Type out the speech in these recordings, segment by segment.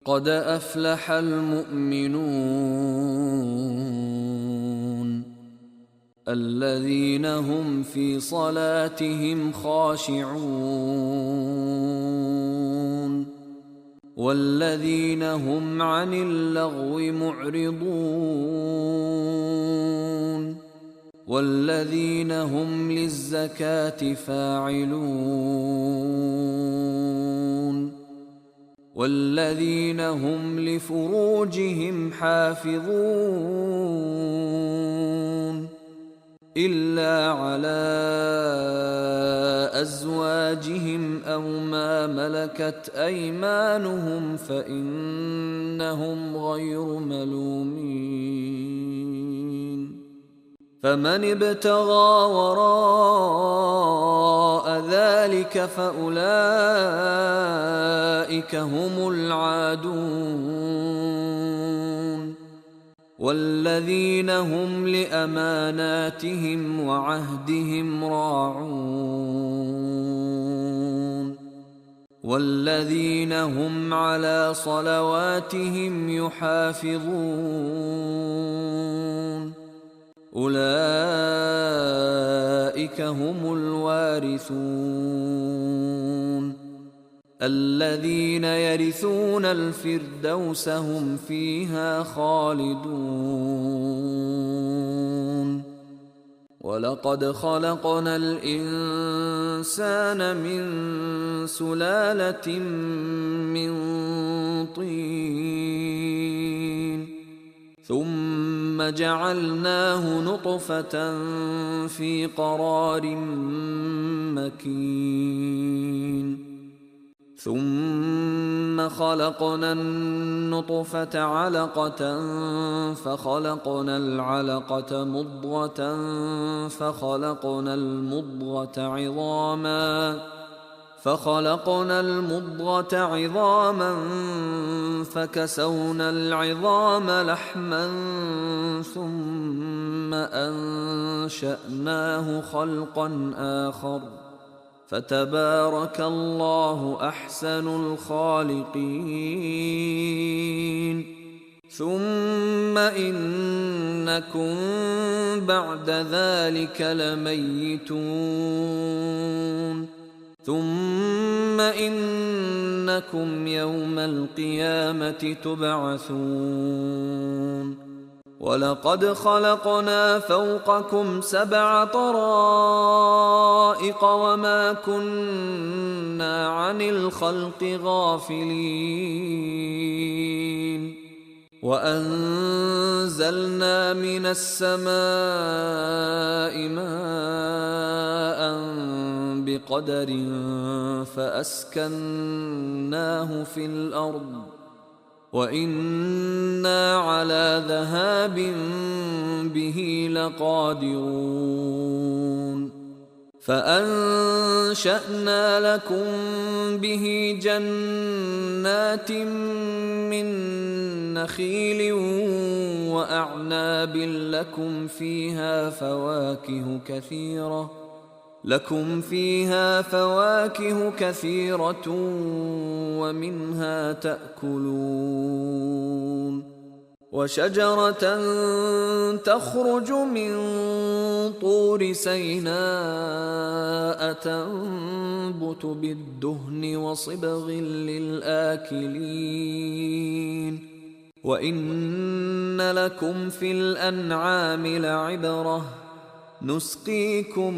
قد أفلح المؤمنون الذين هم في صلاتهم خاشعون والذين هم عن اللغو معرضون والذين هم للزكاة فاعلون والذين هم لفروجهم حافظون إلا على أزواجهم أو ما ملكت أيمانهم فإنهم غير ملومين فمن ابتغى وراء ذلك فأولئك هم العادون والذين هم لأماناتهم وعهدهم راعون والذين هم على صلواتهم يحافظون أولئك هم الوارثون الذين يرثون الفردوس هم فيها خالدون ولقد خلقنا الإنسان من سلالة من طين ثم جعلناه نطفة في قرار مكين ثم خلقنا النطفة علقة فخلقنا العلقة مضغة فخلقنا المضغة عظاما فكسونا العظام لحما ثم أنشأناه خلقا آخر فتبارك الله أحسن الخالقين ثم إنكم بعد ذلك لميتون ثم إنكم يوم القيامة تبعثون ولقد خلقنا فوقكم 7 طرائق وما كنا عن الخلق غافلين وأنزلنا من السماء ماء بقدر فأسكناه في الأرض وإنا على ذهاب به لقادرون فأنشأنا لكم به جنات من نخيل وأعناب لكم فيها فواكه كثيرة ومنها تأكلون وشجرة تخرج من طور سيناء تنبت بالدهن وصبغ للآكلين وإن لكم في الأنعام لعبرة نسقيكم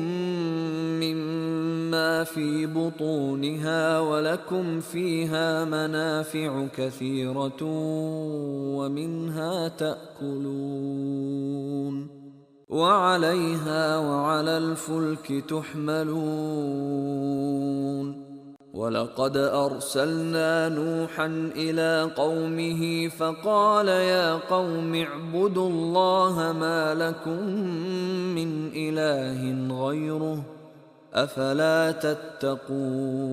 مما في بطونها ولكم فيها منافع كثيرة ومنها تأكلون وعليها وعلى الفلك تحملون ولقد أرسلنا نوحا إلى قومه فقال يا قوم اعبدوا الله ما لكم من إله غيره أفلا تتقون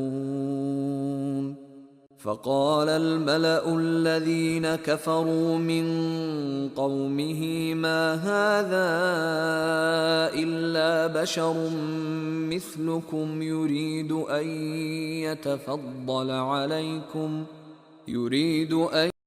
فقال الملأ الذين كفروا من قومه ما هذا إلا بشر مثلكم يريد أن